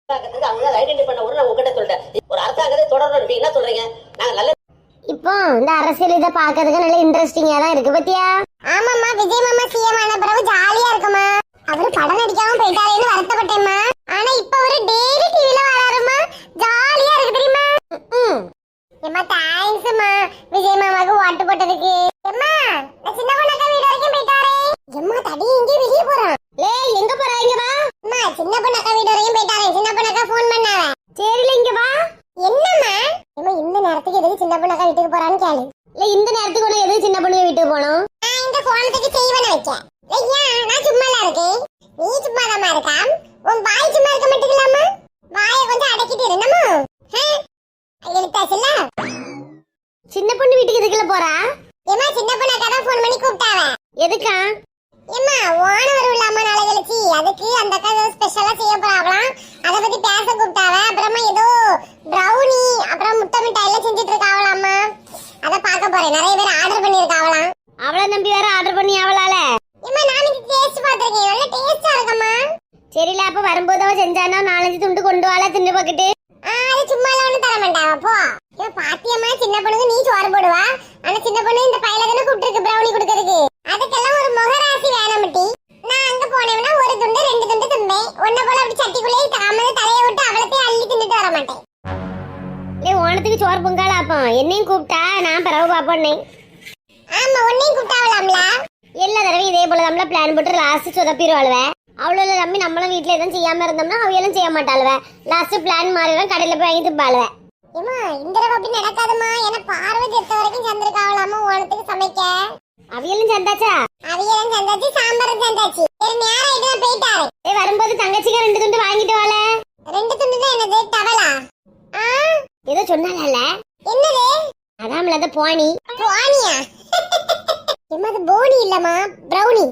அவங்க ஐடென்டிஃபை பண்ண உடனே உங்ககிட்ட சொல்லிட்டேன். ஒரு அரசாங்கத்தை தொடரணும் என்ன சொல்றீங்க? நாங்க நல்ல இப்போ இந்த அரசியல் இதை பாக்கிறதுக்கு நல்ல இன்ட்ரெஸ்டிங்கா தான் இருக்கு பத்தியா? ஆமாம்மா, விஜய் மாமா சிஎம் ஆன பிறகு ஜாலியா இருக்குமா. அவரு படம் நடிக்காம போயிட்டாரேன்னு வருத்தப்பட்டேம்மா. ஆனா இப்ப அவரு டெய்லி டிவில வராருமா, ஜாலியா இருக்கு தெரியுமா. ஏமா தேங்க்ஸ்மா விஜய் மாமாக்கு ஓட்டு போட்டதுக்கு. ஏமா நான் சின்ன பொண்ணாக்கா வீடு வரைக்கும் போயிட்டாரே. ஏமா தடி இங்கே வெளிய போறான். லேய் எங்க போற இங்க வா. அம்மா சின்ன பொண்ணாக்கா வீடு வரைக்கும் போயிட்டாரே. சின்ன பொண்ணாக்கா ஃபோன் பண்ணாவ. சரில இங்க வா. என்னம்மா? ஏமா இந்த நேரத்துக்கு எதுக்கு சின்ன பொண்ணாக்கா வீட்டுக்கு போறான்னு கேளு. இல்ல இந்த நேரத்துக்கு உன எது சின்ன பொண்ணு வீட்டுக்கு போறோம்? நான் இந்த கோணத்துக்கு செய்வன வைக்க. ஐயா நான் சும்மால இருக்கேன். நீ சும்மாதாம்மா இருக்கா? உன் வாய் சும்மா இருக்க மாட்டீங்களாமா? வாயை கொஞ்சம் அடக்கிட்டு இருந்தமா. எழுத்தாச்சுல. சின்ன பொண்ணு வீட்டுக்கு எதுக்குல போறா? ஏமா சின்ன பொண்ணாக்கா தான் ஃபோன் பண்ணி கூப்பிட்டாவ. எதுக்கா? ஏமா ஓண வரும்லாமா நாளை கழிச்சு, அதுக்கு அந்த அக்கா ஏதோ ஸ்பெஷலா செய்ய போறாங்களாம். அதை பத்தி பேச கூப்பிட்டாவ. அப்புறமா ஏதோ ப்ரௌனி அப்புறம் முட்டை மிட்டாய் எல்லாம் செஞ்சுட்டு இருக்காவலாமா. அதை பார்க்க போறேன். நிறைய பேர் ஆர்டர் பண்ணிருக்காவலாம். அவளை நம்பி வேற ஆர்டர் பண்ணி அவளால. ஏமா நான் இது டேஸ்ட் பார்த்திருக்கேன். நல்ல டேஸ்டா இருக்குமா. சரில அப்ப வரும்போது அவ செஞ்சானா 4-5 துண்டு கொண்டு வாழ தின்னு பாக்கிட்டு. அது சும்மா ஒண்ணு தர மாட்டாவ போ. ஏ பாத்தியம்மா சின்ன பொண்ணுக்கு நீ சோறு போடுவா. ஆனா சின்ன பொண்ணு இந்த பையில தானே கூப்பிட்டு ப்ரௌனி கொடுக்கறதுக்கு. அதுக்கெல்லாம் ஒரு முகராசி வேணும்ட்டி. நான் அங்க போனேன்னா ஒரு துண்டு 2 துண்டு திம்பேன். ஒன்ன போல அப்படி சட்டிக்குள்ளேயே தாமத தலைய விட்டு அவளத்தையும் அள்ளி தின்னுட்டு வர மாட்டேன். லே ஓணத்துக்கு சோறு பொங்கால அப்போ என்னையும் கூப்பிட்டா நான் பிறகு பாப்போன்னே. ஆமா உன்னையும் கூப்பிட்டாவலாம்ல. எல்லா தடவையும் இதே போல நம்மள பிளான் போட்டு லாஸ்ட் சொதப்பிடுவாளுவ. அவ்வளோ நம்பி நம்மளும் வீட்டுல எதுவும் செய்யாம இருந்தோம்னா அவையெல்லாம் செய்ய மாட்டாளுவ. லாஸ்ட் பிளான் மாறிடும், கடையில போய் வாங்கி திப்பாளுவ. ஏமா இந்த தடவை அப்படி நடக்காதுமா. ஏன்னா பார்வை செத்த வரைக்கும் சந்திருக்காவலாமா ஓணத்துக்கு சமைக்க. அவையெல்லாம் சந்தாச்சா? அவையெல்லாம் சந்தாச்சு, சாம்பாரும் சந்தாச்சு. சரி நேரம் ஆயிட்டு நான் போயிட்டாரு. வரும்போது தங்கச்சிக்கு 2 துண்டு வாங்கிட்டு வாழ. 2 துண்டு தான் என்னது டவலா? ஏதோ சொன்னால. என்னது? அதான்ல அந்த போனி. போனியா? ஏமா அது போனி இல்லம்மா, ப்ரௌனி.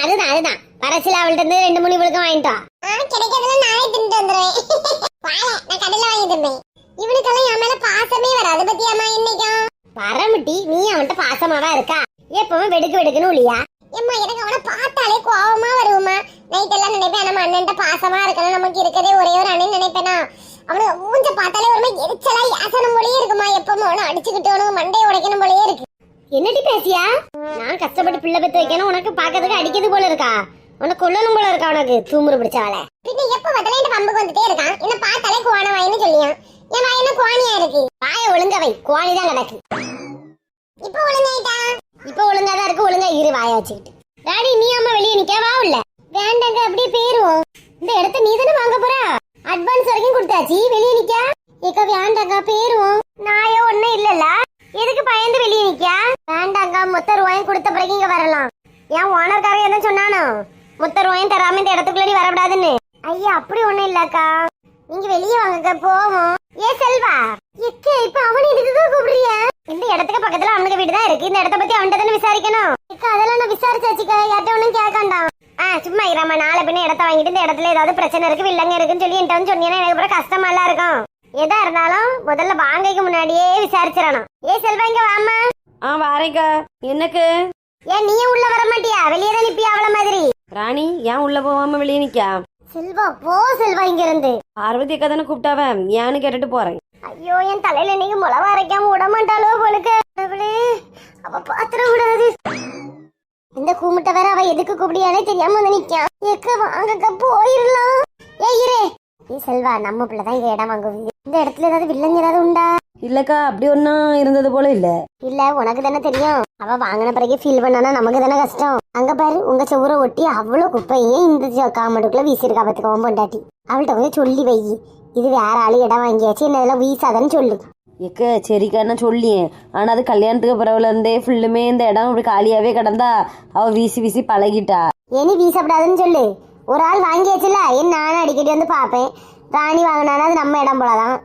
அதுதான் பரசில அவள்கிட்ட இருந்து 2-3 விழுக்கம் வாங்கிட்டோம். கிடைக்கிறதுல நானே தின்ட்டு வந்துருவேன். வாழ நான் கடையில வாங்கி திம்பேன். இவனுக்கெல்லாம் என் மேல பாசமே வராது பத்தியாமா இன்னைக்கும். வரமுட்டி நீ அவன்கிட்ட பாசமாவா இருக்கா? எப்பவும் வெடுக்குன்னு இல்லையா? ஏம்மா எனக்கு அவனை பார்த்தாலே கோவமா வருமா. நைட் எல்லாம் நினைப்பேன் நம்ம அண்ணன்ட்ட பாசமா இருக்கணும், நமக்கு இருக்கதே ஒரே ஒரு அண்ணன் நினைப்பேனா. அவனை மூஞ்ச பார்த்தாலே ஒரு மாதிரி எரிச்சலா யாசனம் போலயே இருக்குமா. எப்பவும் அவனை அடிச்சுக்கிட்டோனும் மண்டையை உடைக்கணும் போலயே இருக்கு. என்னடி பேசியா? நான் கஷ்டப்பட்டு பிள்ளை பெத்து வைக்கணும், உனக்கு பாக்கிறதுக்கு அடிக்கிறது போல இருக்கா? உனக்கு கொல்லணும் போல இருக்கா? உனக்கு தூமுறு பிடிச்சவள. பின்ன எப்ப பார்த்தாலும் இந்த பம்புக்கு வந்துட்டே இருக்கான். என்ன பார்த்தாலே கோண வாயின்னு சொல்லியான். என் வாய் என்ன கோணியா இருக்கு? வாய ஒழுங்கவை, கோணிதான் கிடக்கு. இப்ப ஒழுங்காயிட்டா? இப்ப ஒழுங்காதான் இருக்கு. ஒழுங்கா இரு வாய வச்சுக்கிட்டு. ராணி நீ அம்மா வெளியே நிக்க வா. உள்ள வேண்டாங்க அப்படியே போயிருவோம். இந்த இடத்த நீ தானே வாங்க போறா. அட்வான்ஸ் வரைக்கும் கொடுத்தாச்சு, வெளியே நிக்க. ஏக்கா வேண்டாங்க போயிருவோம். நாயோ ஒண்ணும் இல்லல்ல, எதுக்கு பயந்து வெளியே நிக்க? வேண்டாங்க மொத்த ரூபாயும் கொடுத்த பிறகு இங்க வரலாம். ஏன் ஓனர்காரன் என்ன சொன்னானோ மொத்த ரூபாயும் தராம இந்த இடத்துக்குள்ளே வரக்கூடாதுன்னு? ஐயா அப்படி ஒண்ணும் இல்லக்கா, நீங்க வெளியே வாங்க போவோம். ஏ செல்வா எக்கே இப்ப அவன் இதுக்குதான் கூப்பிடுறிய? இந்த இடத்துக்கு பக்கத்துல அவனுக்கு வீடு தான் இருக்கு. இந்த இடத்த பத்தி அவன்கிட்ட தானே விசாரிக்கணும். அதெல்லாம் நான் விசாரிச்சாச்சுக்கா, யார்ட்ட ஒண்ணும் கேட்காண்டாம். சும்மா இராம நாளை பின்ன இடத்த வாங்கிட்டு இந்த இடத்துல ஏதாவது பிரச்சனை இருக்கு வில்லங்க இருக்குன்னு சொல்லி என்கிட்ட வந்து சொன்னீங்கன்னா எனக்கு அப்புறம் கஷ்டமா எல்லாம் இருக்கும். எதா இருந்தாலும் முதல்ல வாங்கைக்கு முன்னாடியே விசாரிச்சிடணும். ஏ செல்வா இங்க வாமா. வாரேக்கா. என்னக்கு? ஏன் நீ உள்ள வர மாட்டியா? வெளியே தான் நிப்பியா அவள மாதிரி? ராணி ஏன் உள்ள போகாம வெளியே நிக்கா? செல்வா போ செல்வா இங்க இருந்து. பார்வதி அக்கா தானே கூப்பிட்டாவ, ஏன்னு கேட்டுட்டு போறேன். ஐயோ என் தலையில இன்னைக்கு முளவா அரைக்காம விட மாட்டாளோ போலுக்கு. அவ பாத்திர கூடாது. இந்த கூமிட்ட வேற அவ எதுக்கு கூப்பிடியானே தெரியாம வந்து நிக்கா. எக்க வாங்கக்கா போயிடலாம். ஏ இரே நீ செல்வா நம்ம பிள்ளைதான் இங்க இடம் வாங்குது. இந்த இடத்துல ஏதாவது வில்லங்க ஏதாவது உண்டா? இல்லக்கா அப்படி ஒன்னும் இருந்தது போல இல்ல. இல்ல உனக்கு தானே தெரியும். அவ வாங்கின பிறகு ஃபீல் பண்ணானா நமக்கு தானே கஷ்டம். அங்க பாரு உங்க செவுரை ஒட்டி அவ்வளவு குப்பையே இந்த காமெடுக்குள்ள வீசிருக்கா. பத்துக்கவும் பொண்டாட்டி அவள்கிட்ட கொஞ்சம் சொல்லி வை, இது வேற ஆளு இடம் வாங்கியாச்சு என்ன இதெல்லாம் வீசாதன்னு சொல்லு. எக்க சரிக்கா நான் சொல்லியேன். ஆனா அது கல்யாணத்துக்கு பிறகுல இருந்தே ஃபுல்லுமே இந்த இடம் அப்படி காலியாவே கிடந்தா அவ வீசி பழகிட்டா. ஏனி வீசப்படாதுன்னு சொல்லு. ஒரு ஆள் வாங்கியாச்சுல, என் நானும் அடிக்கடி வந்து பாப்பேன். ராணி வாங்கினானா அது நம்ம இடம் போலதான்.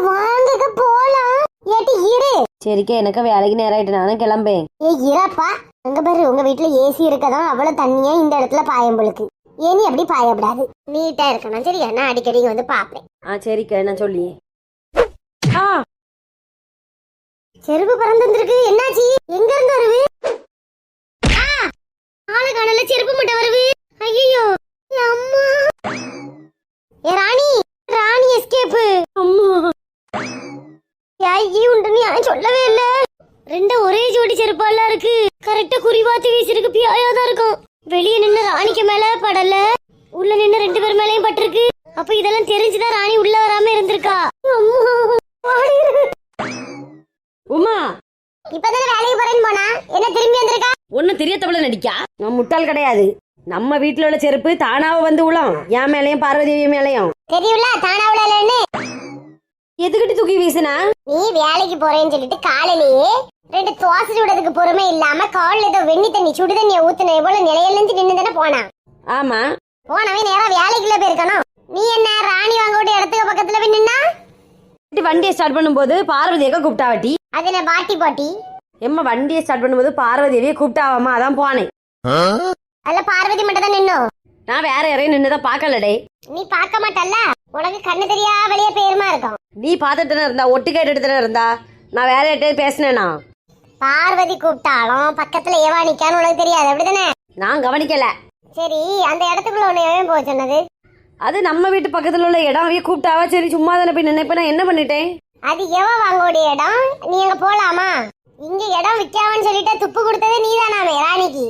வாங்க போலாம். ஏட்டி இரு. சரிக்கா எனக்கு வேலைக்கு நேரம் ஆயிட்டு நானும் கிளம்பேன். ஏ இரப்பா அங்க பாரு உங்க வீட்டுல ஏசி இருக்கதான் அவ்வளவு தண்ணியா இந்த இடத்துல பாயம்பளுக்கு. ஏனி அப்படி பாயப்படாது, நீட்டா இருக்கணும் சரியா? நான் அடிக்கடி வந்து பாப்பேன். சரிக்கா நான் சொல்லி. செருப்பு பறந்து வந்திருக்கு. என்னாச்சு? எங்க இருந்து வருது? ஆளு காணல, செருப்பு மட்டும் வருது. ஐயோ அம்மா. ஏ ராணி ராணி நாய்க்கு உண்டுன்னு நான் சொல்லவே இல்ல. ரெண்டு ஒரே ஜோடி செருப்பாலாம் இருக்கு. கரெக்டா குறிவாத்தி வீசிருக்கு. பியாயாதான் இருக்கும். வெளியே நின்று ராணிக்கு மேல படல, உள்ள நின்று 2 பேர் மேலயும் பட்டிருக்கு. அப்ப இதெல்லாம் தெரிஞ்சுதான் ராணி உள்ள வராம இருந்திருக்கா. உமா இப்பதானே வேலைக்கு போறேன்னு போனா என்ன திரும்பி வந்திருக்கா? ஒன்னும் தெரியத்தவள நடிக்கா. நான் முட்டாள் கிடையாது. நம்ம வீட்டுல உள்ள செருப்பு தானாவ வந்து உளம். என் மேலையும் பார்வதி மேலையும் தெரியும்ல தானாவுலன்னு. எதுக்கிட்டு தூக்கி வீசினா? நீ வேலைக்கு போறேன்னு சொல்லிட்டு காலையிலேயே 2 தோசை விடுறதுக்கு பொறுமை இல்லாம காலில் ஏதோ வெண்ணி தண்ணி சுடு தண்ணியை ஊத்துன போல நிலையிலிருந்து நின்று தானே போனா. ஆமா போனவன் நேரம் வேலைக்குள்ள போயிருக்கணும். நீ என்ன ராணி வாங்க விட்டு இடத்துக்கு பக்கத்துல போய் நின்னா? வண்டியை ஸ்டார்ட் பண்ணும்போது பார்வதி அக்கா கூப்பிட்டாவட்டி. அது என்ன பாட்டி பாட்டி? எம்மா வண்டியை ஸ்டார்ட் பண்ணும்போது பார்வதியவே கூப்பிட்டாவாமா, அதான் போனேன். அல்ல பார்வதி மட்டும் தான் நின்னோம். நான் வேற யாரையும் நின்னுதான் பாக்கலடே. நீ பார்க்க மாட்டல்ல, உனக்கு கண்ணு தெரியா வெளியே பேருமா இருக்கும். நீ பாத்துட்டு தானே இருந்தா, ஒட்டு கேட்டுட்டு தானே இருந்தா. நான் வேற யார்கிட்ட பேசினேனா? பார்வதி கூப்பிட்டாலும் பக்கத்துல ஏவா நிக்கான்னு உனக்கு தெரியாது அப்படிதானே? நான் கவனிக்கல. சரி, அந்த இடத்துக்குள்ள உன்னை எவன் போக சொன்னது? அது நம்ம வீட்டு பக்கத்துல உள்ள இடம். அவைய கூப்பிட்டாவா, சரி சும்மா தானே போய் நினைப்ப. நான் என்ன பண்ணிட்டேன்? அது எவ வாங்கோடைய இடம்? நீ அங்க போலாமா? இங்க இடம் விற்காமன்னு சொல்லிட்டு துப்பு கொடுத்ததே நீதானாமே ராணிக்கு.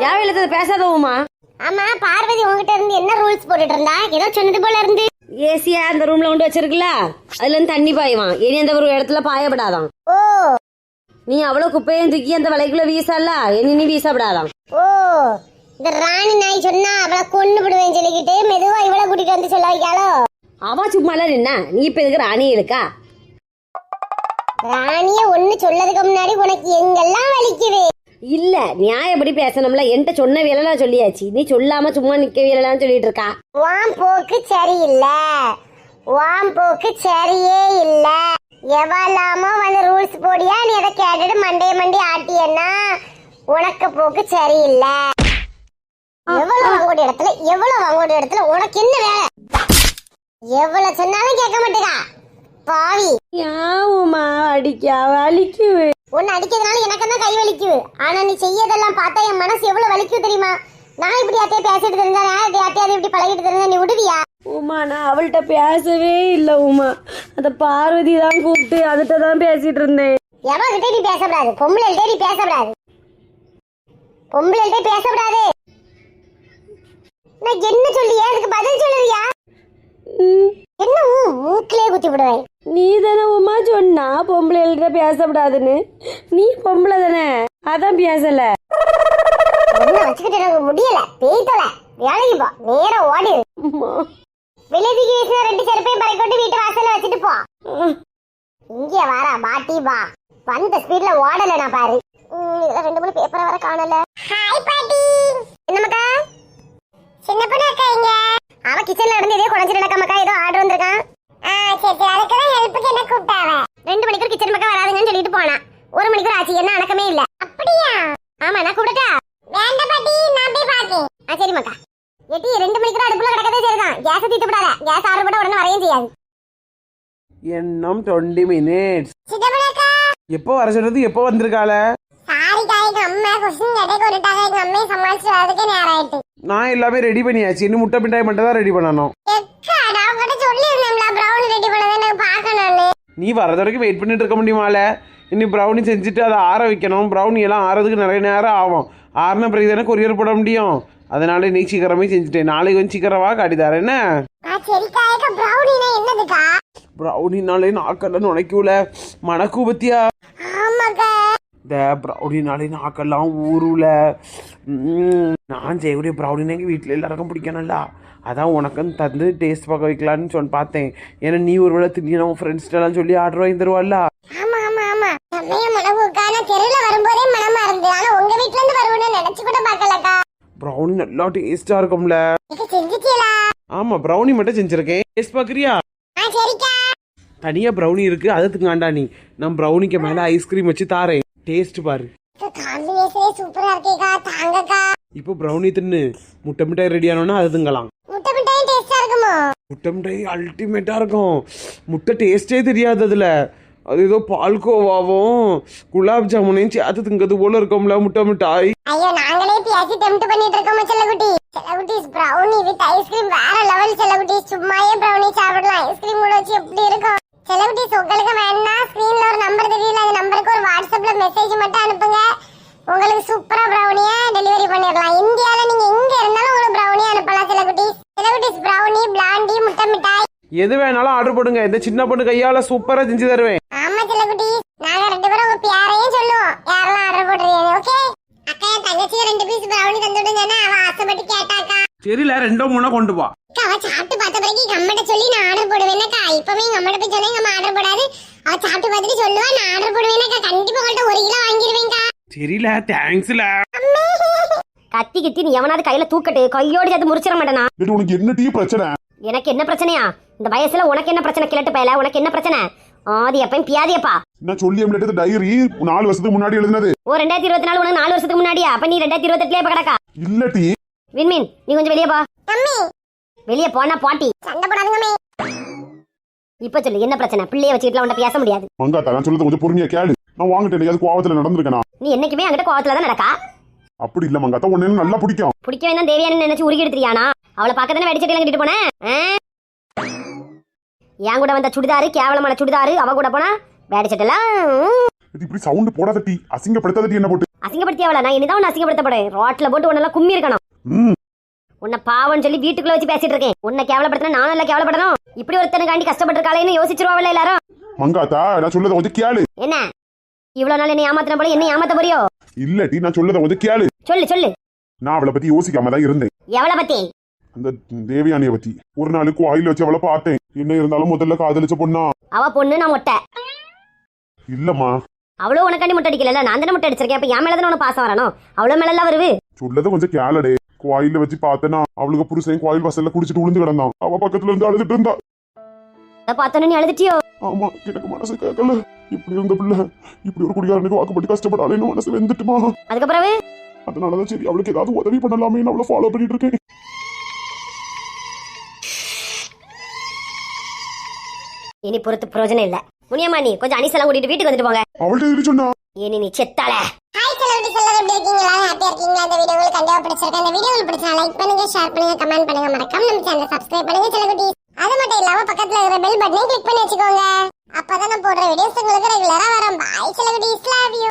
தேவையில்லாத பேசாதவுமா. ஆமா, பார்வதி உங்ககிட்ட இருந்து என்ன ரூல்ஸ் போட்டுட்டு இருந்தா? ஏதோ சொன்னது போல இருந்து. ஏசியா அந்த ரூம்ல கொண்டு வச்சிருக்கல, அதுல இருந்து தண்ணி பாயுவான். இனி அந்த ஒரு இடத்துல பாயப்படாதான். ஓ, நீ அவ்வளவு குப்பையும் தூக்கி அந்த வலைக்குள்ள வீசல, இனி நீ வீசப்படாதான். ஓ, இந்த ராணி நாய் சொன்னா அவளை கொண்டு விடுவேன்னு சொல்லிக்கிட்டு மெதுவா இவளை கூட்டிட்டு வந்து சொல்ல வைக்காளோ? அவ சும்மால நின்னா, நீ இப்ப எதுக்கு ராணி இருக்கா? ராணிய ஒண்ணு சொல்லதுக்கு முன்னாடி உனக்கு எங்கெல்லாம் வலிக்குது? இல்ல, நியாயப்படி பேசணும்ல. என்கிட்ட சொன்ன வேலை சொல்லியாச்சு. நீ சொல்லாம சும்மா நிக்க வேலைன்னு சொல்லிட்டு இருக்கா. வாம் போக்கு சரியில்லை, வாம் போக்கு சரியே இல்ல. எவ்வளவு வந்து ரூல்ஸ் போடியா, நீ அதை கேட்டுட்டு மண்டைய ஆட்டியன்னா உனக்கு போக்கு சரியில்லை. எவ்வளவு வாங்கக்கூடிய இடத்துல உனக்கு என்ன வேலை? எவ்வளவு சொன்னாலும் கேட்க மாட்டேங்கா பாவி. யாவுமா அடிக்கா வலிக்குது. உன்னை அடிக்கிறதுனால எனக்கு தான் கை வலிக்குது. ஆனா நீ செய்யதெல்லாம் பார்த்தா என் மனசு எவ்வளவு வலிக்குது தெரியுமா? நான் இப்படி யார்ட்டையே பேசிட்டு தெரிஞ்சா, நான் யார்ட்டையாவது இப்படி பழகிட்டு தெரிஞ்சா நீ விடுவியா? உமா, நான் அவள்கிட்ட பேசவே இல்லை உமா. அந்த பார்வதி தான் கூப்பிட்டு அதுகிட்ட தான் பேசிட்டு இருந்தேன். எவன்கிட்ட நீ பேசப்படாது, பொம்பளைகிட்ட நீ பேசப்படாது, பொம்பளைகிட்ட பேசப்படாது. நான் என்ன சொல்லியா? அதுக்கு பதில் சொல்லுவியா? என்ன மூக்கிலே குத்தி விடுவேன். நீ தானே உமா சொன்னா பொம்பளைகிட்ட பேசப்படாதுன்னு. நீ பொம்பளை தானே, அதான் பேசல. வச்சுக்கிட்டு எனக்கு முடியல, பேய்த்தல. வேலைக்கு போ, நேரம் ஓடி. வெளியேக்கு வீசின 2 செருப்பையும் பறிக்கொண்டு வீட்டு வாசல்ல வச்சுட்டு போ. இங்கே வாரா பாட்டி வா. வந்த ஸ்பீட்ல ஓடல நான் பாரு. இதுல 2-3 பேப்பரை வர காணல. ஹாய் பாட்டி. என்னமக்கா? சின்ன பொண்ணு அக்கா எங்க? அவ கிச்சன்ல இருந்து இதே குழஞ்சிட்டு நடக்காமக்கா, ஏதோ ஆர்டர் வந்திருக்கான். சரி சரி, அதுக்கு தான் ஹெல்ப்புக்கு என்ன கூப்பிட்டாவ. 2 மணிக்கு கிச்சன் பக்கம் வராதுங்கன்னு சொல்லிட்டு போனா. 1 மணிக்கு ஆச்சு, என்ன அடக்கமே இல்ல. அப்படியா? ஆமா, நான் கூப்பிட்டா? வேண்டாம் பாட்டி, நான் போய் பாக்கேன். சரி மக்கா. எட்டி 2 மணிக்கு அடுப்புல கிடக்கதே சரிதான். கேஸ் தீட்டு விடாத. கேஸ் ஆர்டர் போட உடனே வரையும் செய்யாது. இன்னும் 20 minutes. சிதம்பரக்கா எப்போ வர சொன்னது, எப்போ வந்திருக்காள? சாரி காய், எங்க அம்மா கொஸ்டின் கேட்டே கொண்டுட்டாங்க. எங்க அம்மையை சமாளிச்சு வரதுக்கே நேரம் ஆயிட்டு. நான் எல்லாமே ரெடி பண்ணியாச்சு. இன்னும் முட்டை மிட்டாய் மட்டும் தான் ரெடி பண்ணணும். எக்கா, நான் உங்ககிட்ட சொல்லியிருந்தேன்ல ப்ரௌனி ரெடி பண்ணதை எனக்கு பார்க்கணும்னு. நீ வரது வரைக்கும் வெயிட் பண்ணிட்டு இருக்க முடியுமால? இனி ப்ரௌனி செஞ்சுட்டு அதை ஆற வைக்கணும். ப்ரௌனி எல்லாம் ஆறதுக்கு நிறைய நேரம் ஆகும். ஆறின பிறகு தானே கொரியர் போட முடியும். அதனால நீ சீக்கிரமே செஞ்சுட்டேன். நாளைக்கு வந்து சீக்கிரமா காட்டி தரேன். என்ன சரிக்கா, ப்ரௌனினா என்னதுக்கா? ப்ரௌனினாலே நாக்கெல்லாம் நுழைக்கூல, மணக்கு பத்தியா? ஆமாக்கா. இந்த ப்ரௌனினாலே நாக்கெல்லாம் ஊருல. நான் செய்யக்கூடிய ப்ரௌனினா எங்கள் வீட்டில் எல்லாருக்கும் பிடிக்கணும்ல. அதான் உனக்கும் தந்து டேஸ்ட் பார்க்க வைக்கலான்னு பார்த்தேன். ஏன்னா நீ ஒரு வேளை திடீர்னு நம்ம ஃப்ரெண்ட்ஸ்டெல்லாம் சொல்லி ஆர்டர் வாங்கி தருவாள்ல. ஆமா ஆமா ஆமா, செம்மையா மனவுக்கான தெருல வரும்போதே மனமா இருந்து. ஆனா உங்க வீட்ல இருந்து வருவோம்னு நினைச்சு கூட பார்க்கலக்கா. ப்ரௌனி நல்லா டேஸ்டா இருக்கும்ல. இது செஞ்சிட்டீங்களா? ஆமா, ப்ரௌனி மட்டும் செஞ்சிருக்கேன். டேஸ்ட் பாக்குறியா? சரிக்கா. தனியா ப்ரௌனி இருக்கு, அதை திங்காண்டா நீ. நான் ப்ரௌனிக்கு மேல ஐஸ்கிரீம் வச்சு தாரேன். டேஸ்ட் பாரு. காம்பினேஷனே சூப்பரா இருக்கேக்கா. தாங்கக்கா. இப்போ ப்ரௌனி தின்னு முட்டை மிட்டாய் ரெடி ஆனோன்னா அது திங்கலாம். முட்டை மிட்டாய் டேஸ்டா இருக்குமோ? முட்டை மிட்டாய் அல்டிமேட்டா இருக்கும். முட்டை டேஸ்டே தெரியாது அதுல. அது ஏதோ பால்கோவாவும் குலாப் ஜாமுனையும் சேர்த்து திங்கிறது போல இருக்கும்ல முட்டை மிட்டாய். ஐயோ, நாங்களே பேசி டெம்ப்ட் பண்ணிட்டு இருக்கோம் செல்லகுட்டி. செல்லகுட்டிஸ் ப்ரௌனி வித் ஐஸ்கிரீம் வேற லெவல் செல்லகுட்டிஸ். சும்மாயே ப்ரௌனி சாப்பிடலாம், ஐஸ்கிரீம் கூட வச்சு எப்படி இருக்கும் செல்லகுட்டிஸ். உங்களுக்கு எது வேணாலும் ஆர்டர் போடுங்க. இந்த சின்ன பொண்ணு கையால சூப்பரா செஞ்சு தருவேன். ஆமா செல்லக்குட்டி, நாங்க 2 பேரும் உங்க பேரையும் சொல்லுவோம், யாரெல்லாம் ஆர்டர் போடுறீங்க. ஓகே அக்கா, என் தங்கச்சிக்கு 2 பீஸ் பிரவுனி தந்துடுங்கன்னா அவ ஆசைப்பட்டு கேட்டாக்கா. சரில 2 3 கொண்டு போ. அவ சாப்பிட்டு பார்த்த பிறகு எங்க அம்மாட்ட சொல்லி நான் ஆர்டர் போடுவேனக்கா. இப்பவே எங்க அம்மாட்ட போய் சொன்னா எங்க அம்மா ஆர்டர் போடாது. அவ சாப்பிட்டு பார்த்துட்டு சொல்லுவா நான் ஆர்டர் போடுவேனக்கா. கண்டிப்பா உங்கள்ட்ட 1 கிலோ வாங்கிடுவேன்க்கா. சரில தேங்க்ஸ்ல. கத்தி கித்தி நீ எவனாவது கையில தூக்கட்டு கையோடு சேர்த்து முறிச்சிட மாட்டேனா? உனக்கு என்ன டீ பிரச்சனை? எனக்கு என்ன பிரச்சனையா? இந்த வயசுல உனக்கு என்ன பிரச்சனை? கிழட்டு பயல, உனக்கு என்ன பிரச்சனை? ஆதி எப்பயும் பியாதியப்பா. நான் சொல்லி எடுத்த டைரி 4 வருஷத்துக்கு முன்னாடி எழுதினது. ஓ 2024 உனக்கு 4 வருஷத்துக்கு முன்னாடியா? அப்ப நீ 2028லயே இப்ப கிடக்கா. இல்ல டீ. விண்மீன் நீ கொஞ்சம் வெளியே போ. வெளியே போனா பாட்டி சண்டை போடாதீங்கமே. இப்ப சொல்லு என்ன பிரச்சனை? பிள்ளைய வச்சுக்கிட்டுலாம் உன்ட்ட பேச முடியாது. மங்காத்தா, நான் சொல்றது கொஞ்சம் பொறுமையா கேளு. நான் வாங்கிட்டேன், அது கோவத்துல நடந்திருக்கேனா? நீ என்னைக்குமே அங்கிட்ட கோவத்துல தான் நடக்கா. அப்படி இல்ல மங்காத்தா, உன்ன எனக்கு நல்லா பிடிக்கும். பிடிக்க வேணா தேவியானு நினைச்சு உருகி எடுத்துறியானா? அவளை பார்க்க தானே வெடிச்சட்டில கட்டிட்டு போனேன். என் கூட வந்த சுடிதாரு கேவலமான சுடிதாரு, அவ கூட போனா வேடிச்சட்டெல்லாம். இது இப்படி சவுண்ட் போடாத டீ, அசிங்கப்படுத்தாத டீ. என்ன போட்டு அசிங்கப்படுத்தி அவள நான் இனிதான் உன்னை அசிங்கப்படுத்தப்படேன். ரோட்ல போட்டு உன்னெல்லாம் கும்மி இருக்கணும். உன்னை பாவன்னு சொல்லி வீட்டுக்குள்ள வச்சு பேசிட்டு இருக்கேன். உன்னை கேவலப்படுத்தினா நானும் எல்லாம் கேவலப்படணும். இப்படி ஒருத்தனுக்காண்டி கஷ்டப்பட்டிருக்காளேன்னு யோசிச்சிருவாள் எல்லாரும். மங்காத்தா, நான் சொல்லத கொஞ்சம் கேளு. என்ன இவ்வளவு நாள் என்ன ஏமாத்தின போல என்ன ஏமாத்த போறியோ? இல்ல டீ, நான் சொல்லத கொஞ்சம் கேளு. சொல்லு சொல்லு. நான் அவளை பத்தி யோசிக்காம தான் இருந்தேன். எவளை பத்தி? அந்த தேவயானிய பத்தி. ஒரு நாளுக்கு கோயில் வச்சு அவளை பார்த்தேன். என்ன இருந்தாலும் முதல்ல காதலிச்ச பொண்ணா அவ பொண்ணு, நான் மொட்டை. இல்லம்மா, அவ்வளவு உனக்காண்டி முட்டை அடிக்கல, நான் தானே முட்டை அடிச்சிருக்கேன். அப்ப என் மேலதான் உனக்கு பாசம் வரணும். அவ்வளவு மேல எல்லாம் வருது. சொல்லத கொஞ்சம் கேளடே. கோயில வச்சு பார்த்தேன்னா அவளுக்கு புருஷன் கோயில் வாசல்ல குடிச்சிட்டு விழுந்து கிடந்தான். அவ பக்கத்துல இருந்து அழுதுட்டு இருந்தா. அதை பார்த்தோன்னு நீ அழுதுட்டியோ? ஆமா, எனக்கு மனசு கேட்கல. இப்படி இருந்த பிள்ளை இப்படி ஒரு குடிகாரனுக்கு வாக்குப்பட்டு கஷ்டப்படாலேன்னு மனசு வெந்துட்டுமா. அதுக்கப்புறம் அதனாலதான் சரி அவளுக்கு ஏதாவது உதவி பண்ணலாமே அவளை ஃபாலோ பண்ணிட்டு இருக்கேன். இனி பொறுத்து பிரயோஜனம் இல்ல. முனியம்மா நீ கொஞ்சம் அனிசெல்லாம் கூட்டிட்டு வீட்டுக்கு வந்துட்டு போங்க. அவள்கிட்ட எதுக்கு சொன்னா? இனி நீ செத்தால. ஹாய் செல்லக்குட்டி, எல்லாரும் எப்படி இருக்கீங்களா? ஹாப்பியா இருக்கீங்களா? இந்த வீடியோ உங்களுக்கு கண்டிப்பா பிடிச்சிருக்கு. இந்த வீடியோ உங்களுக்கு பிடிச்சா லைக் பண்ணுங்க, ஷேர் பண்ணுங்க, கமெண்ட் பண்ணுங்க, மறக்காம நம்ம சேனலை சப்ஸ்கிரைப் பண்ணுங்க செல்லக்குட்டி. அது மட்டும் இல்லாம பக்கத்துல இருக்கிற பெல் பட்டனை கிளிக் பண்ணி வச்சுக்கோங்க. அப்பதான் நான் போடுற வீடியோஸ் உங்களுக்கு ரெகுலரா வரும். பாய் செல்லக்குட்டி, லவ் யூ.